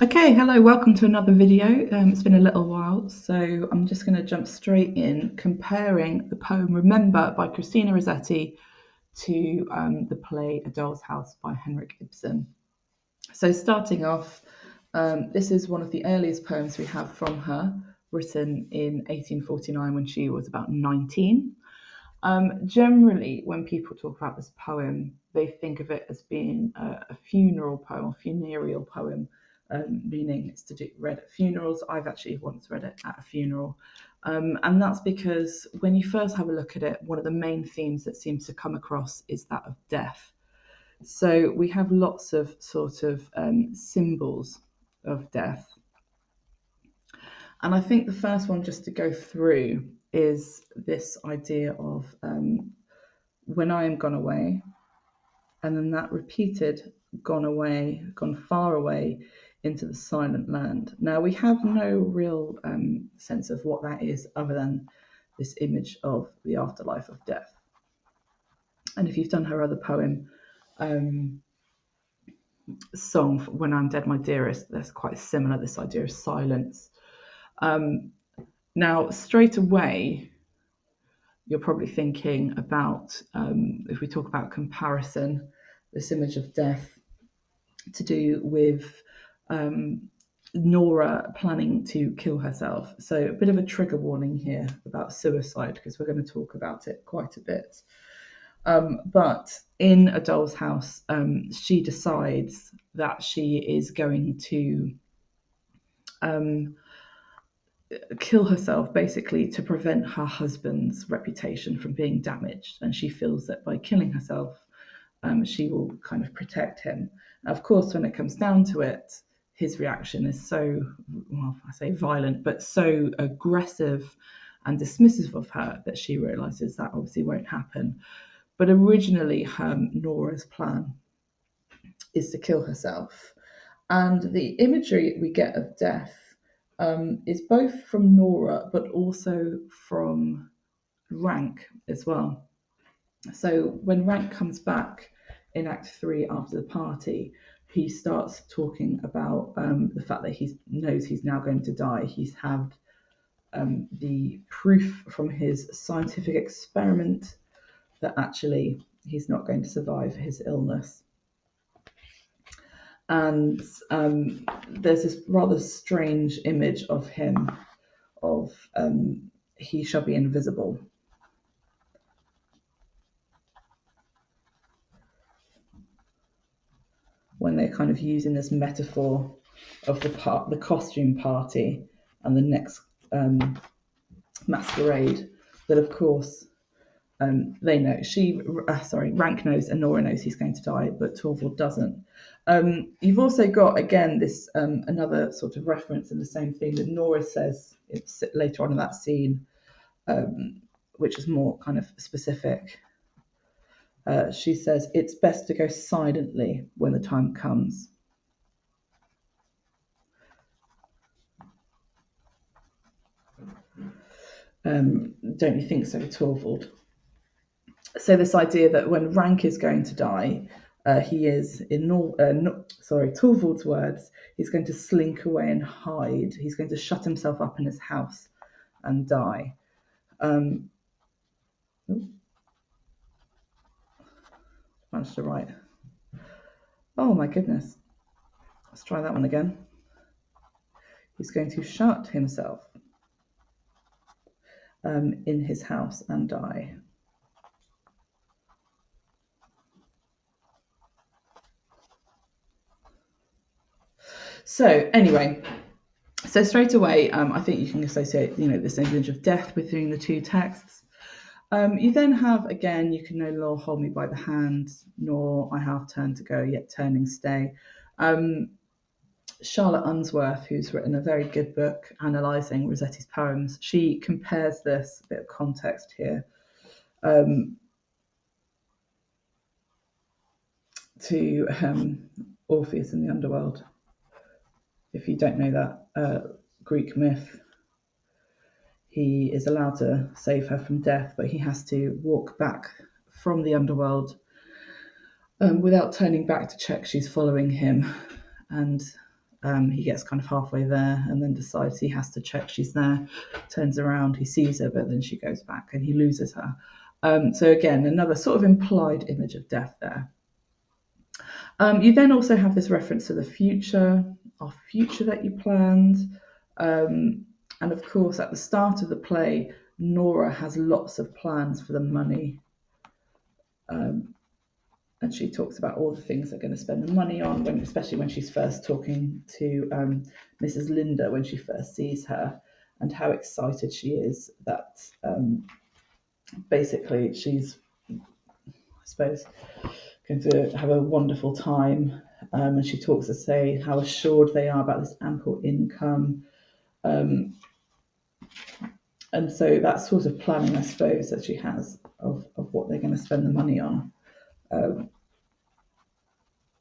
Okay, hello, welcome to another video. It's been a little while, so I'm just going to jump straight in comparing the poem Remember by Christina Rossetti to the play A Doll's House by Henrik Ibsen. So starting off, this is one of the earliest poems we have from her, written in 1849 when she was about 19. Generally, when people talk about this poem, they think of it as being a funeral poem, a funereal poem, meaning it's read at funerals. I've actually once read it at a funeral. And that's because when you first have a look at it, one of the main themes that seems to come across is that of death. So we have lots of sort of symbols of death. And I think the first one, just to go through, is this idea of when I am gone away, and then that repeated gone away, gone far away into the silent land. Now, we have no real sense of what that is other than this image of the afterlife of death. And if you've done her other poem, song, When I'm Dead, My Dearest, that's quite similar, this idea of silence. Now, straight away, you're probably thinking about, if we talk about comparison, this image of death to do with Nora planning to kill herself. So a bit of a trigger warning here about suicide, because we're going to talk about it quite a bit. But in A Doll's House, she decides that she is going to kill herself, basically to prevent her husband's reputation from being damaged. And she feels that by killing herself, she will kind of protect him. Of course, when it comes down to it, his reaction is so, well, I say violent, but so aggressive and dismissive of her that she realizes that obviously won't happen. But originally, Nora's plan is to kill herself. And the imagery we get of death is both from Nora, but also from Rank as well. So when Rank comes back in Act 3 after the party, he starts talking about the fact that he knows he's now going to die. He's had the proof from his scientific experiment that actually he's not going to survive his illness. And there's this rather strange image of him, of he shall be invisible. When they're kind of using this metaphor of the costume party and the next masquerade, that of course they know Rank knows and Nora knows he's going to die, but Torvald doesn't. You've also got again this another sort of reference in the same thing that Nora says later on in that scene, which is more kind of specific. She says, "It's best to go silently when the time comes." Don't you think so, Torvald? So this idea that when Rank is going to die, he is, in Torvald's words, he's going to slink away and hide. He's going to shut himself up in his house and die. Managed to write. Oh my goodness. Let's try that one again. He's going to shut himself in his house and die. So anyway, so straight away, I think you can associate, this image of death between the two texts. You then have, again, you can no longer hold me by the hand, nor I have turned to go, yet turning stay. Charlotte Unsworth, who's written a very good book analysing Rossetti's poems, she compares this, a bit of context here, to Orpheus in the Underworld. If you don't know that Greek myth, he is allowed to save her from death, but he has to walk back from the underworld without turning back to check she's following him. And He gets kind of halfway there and then decides he has to check she's there, turns around, he sees her, but then she goes back and he loses her. So again, another sort of implied image of death there. You then also have this reference to the future, our future that you planned. And of course, at the start of the play, Nora has lots of plans for the money. And she talks about all the things they're going to spend the money on, especially when she's first talking to Mrs. Linda when she first sees her, and how excited she is that basically she's, I suppose, going to have a wonderful time. And she talks to say how assured they are about this ample income. And so that sort of planning, I suppose, that she has of what they're going to spend the money on.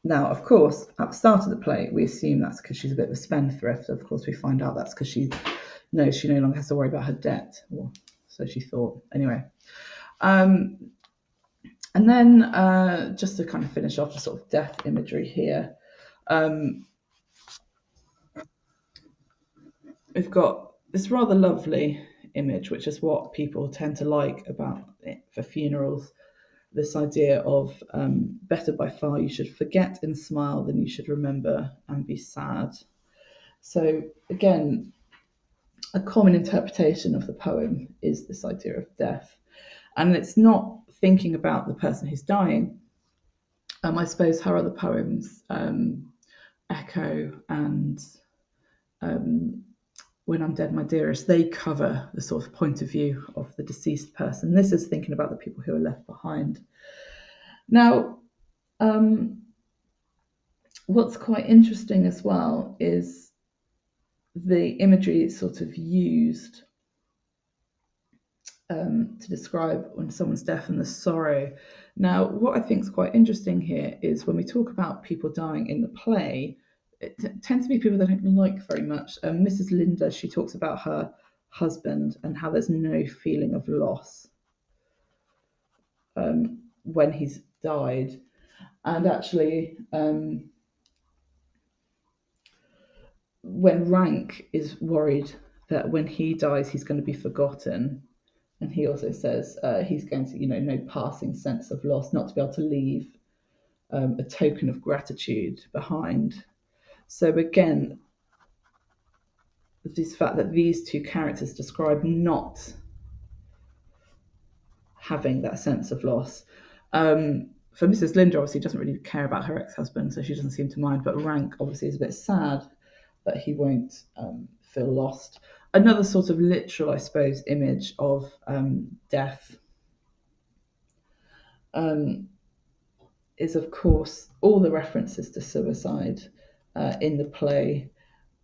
Now, of course, at the start of the play, we assume that's because she's a bit of a spendthrift. Of course, we find out that's because she knows she no longer has to worry about her debt, or so she thought. Anyway, and then just to kind of finish off the sort of death imagery here, we've got this rather lovely image, which is what people tend to like about it for funerals. This idea of better by far you should forget and smile than you should remember and be sad. So again, a common interpretation of the poem is this idea of death. And it's not thinking about the person who's dying. I suppose her other poems, Echo and When I'm Dead, My Dearest, they cover the sort of point of view of the deceased person. This is thinking about the people who are left behind. Now, what's quite interesting as well is the imagery sort of used to describe when someone's death and the sorrow. Now, what I think is quite interesting here is when we talk about people dying in the play, it tends to be people that I don't like very much. Mrs. Linda, she talks about her husband and how there's no feeling of loss when he's died. And actually, when Rank is worried that when he dies, he's going to be forgotten, and he also says he's going to, no passing sense of loss, not to be able to leave a token of gratitude behind. So again, this fact that these two characters describe not having that sense of loss. For Mrs. Linda, obviously, doesn't really care about her ex-husband, so she doesn't seem to mind. But Rank obviously is a bit sad that he won't feel lost. Another sort of literal, I suppose, image of death is, of course, all the references to suicide in the play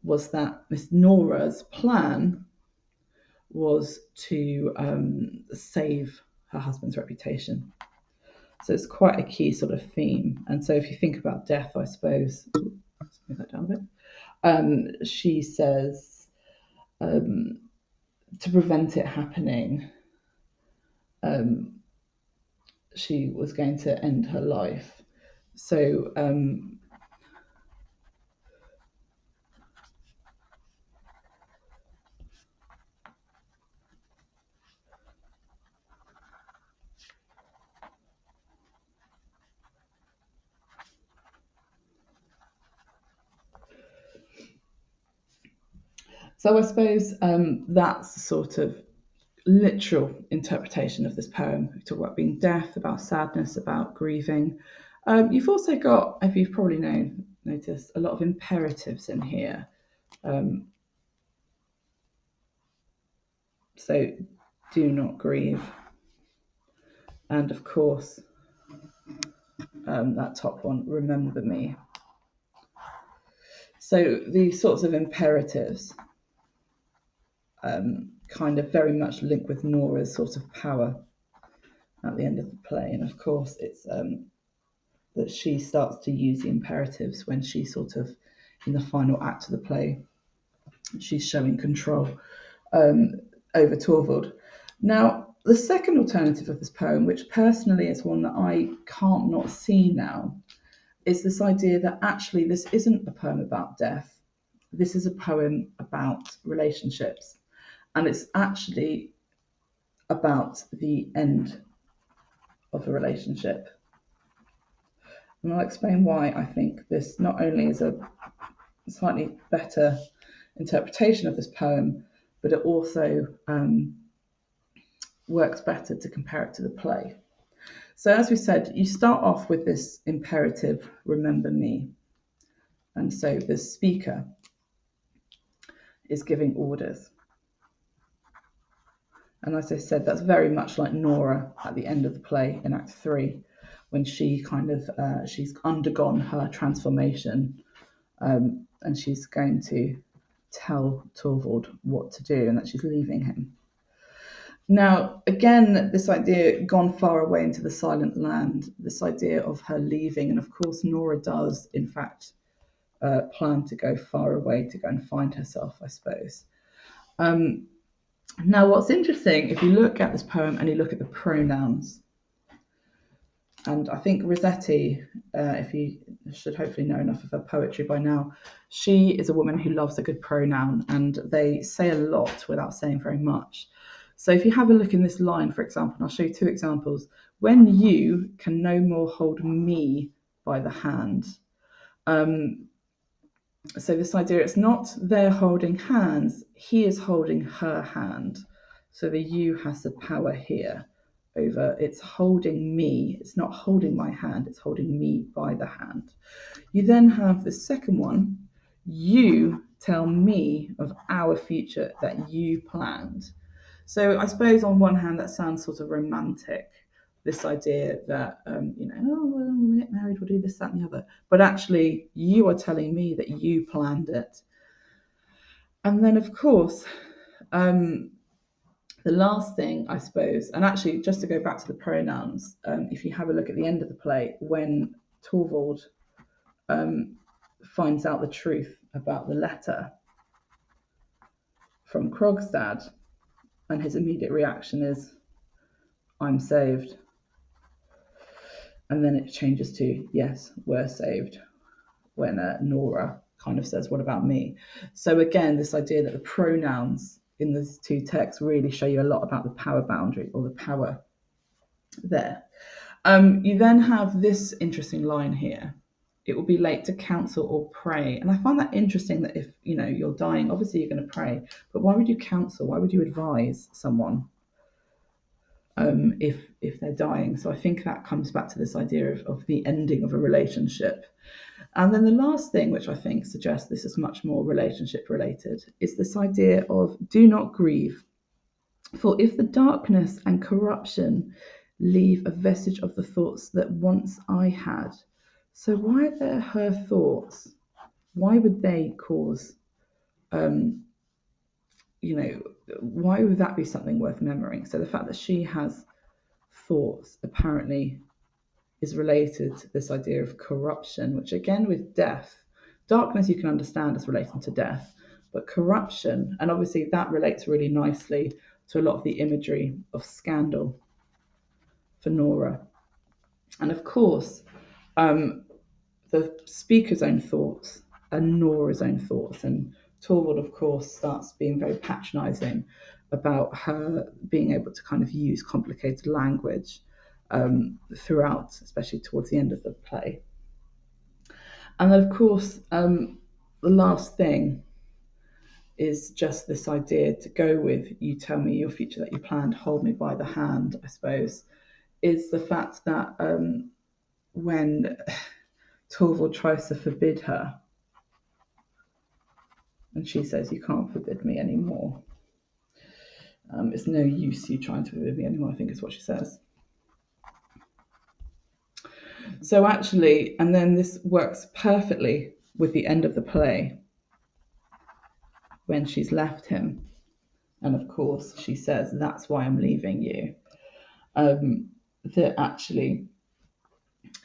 was that Miss Nora's plan was to save her husband's reputation. So it's quite a key sort of theme. And so if you think about death, I suppose, let's move that down a bit. She says, to prevent it happening, she was going to end her life. So I suppose that's sort of literal interpretation of this poem. We talk about being death, about sadness, about grieving. You've also got, if you've probably noticed, a lot of imperatives in here. So do not grieve. And of course, that top one, remember me. So these sorts of imperatives kind of very much link with Nora's sort of power at the end of the play. And of course, it's that she starts to use the imperatives when she sort of, in the final act of the play, she's showing control over Torvald. Now, the second alternative of this poem, which personally is one that I can't not see now, is this idea that actually this isn't a poem about death. this is a poem about relationships, and it's actually about the end of a relationship. And I'll explain why I think this not only is a slightly better interpretation of this poem, but it also works better to compare it to the play. So, as we said, you start off with this imperative, remember me. And so the speaker is giving orders. And as I said, that's very much like Nora at the end of the play in Act 3, when she she's undergone her transformation, and she's going to tell Torvald what to do and that she's leaving him. Now, again, this idea, gone far away into the silent land, this idea of her leaving, and of course Nora does, in fact, plan to go far away to go and find herself, I suppose. Now, what's interesting, if you look at this poem and you look at the pronouns, and I think Rossetti, if you should hopefully know enough of her poetry by now, she is a woman who loves a good pronoun, and they say a lot without saying very much. So if you have a look in this line, for example, and I'll show you two examples. When you can no more hold me by the hand. So this idea, it's not they're holding hands, he is holding her hand. So the you has the power here over, it's holding me, it's not holding my hand, it's holding me by the hand. You then have the second one, you tell me of our future that you planned. So I suppose on one hand that sounds sort of romantic, this idea that, oh, well, when we get married, we'll do this, that, and the other. But actually, you are telling me that you planned it. And then, of course, the last thing, I suppose, and actually, just to go back to the pronouns, if you have a look at the end of the play, when Torvald finds out the truth about the letter from Krogstad, and his immediate reaction is, I'm saved. And then it changes to, yes, we're saved, when Nora kind of says, what about me? So again, this idea that the pronouns in these two texts really show you a lot about the power boundary, or the power there. You then have this interesting line here. It will be late to counsel or pray. And I find that interesting, that if you're dying, obviously you're going to pray, but why would you counsel? Why would you advise someone if they're dying? So I think that comes back to this idea of the ending of a relationship. And then the last thing, which I think suggests this is much more relationship related, is this idea of do not grieve. For if the darkness and corruption leave a vestige of the thoughts that once I had, so why are there her thoughts? Why would they cause, why would that be something worth remembering? So the fact that she has thoughts apparently is related to this idea of corruption, which again with death, darkness you can understand as relating to death, but corruption, and obviously that relates really nicely to a lot of the imagery of scandal for Nora. And of course, the speaker's own thoughts and Nora's own thoughts, and Torvald, of course, starts being very patronising about her being able to kind of use complicated language throughout, especially towards the end of the play. And then, of course, the last thing is just this idea to go with, you tell me your future that you planned, hold me by the hand, I suppose, is the fact that when Torvald tries to forbid her, and she says, you can't forbid me anymore. It's no use you trying to forbid me anymore, I think is what she says. So actually, and then this works perfectly with the end of the play, when she's left him. And of course, she says, that's why I'm leaving you. That actually,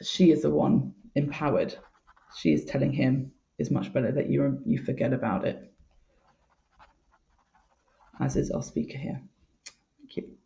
she is the one empowered. She is telling him, it's much better that you forget about it. As is our speaker here. Thank you.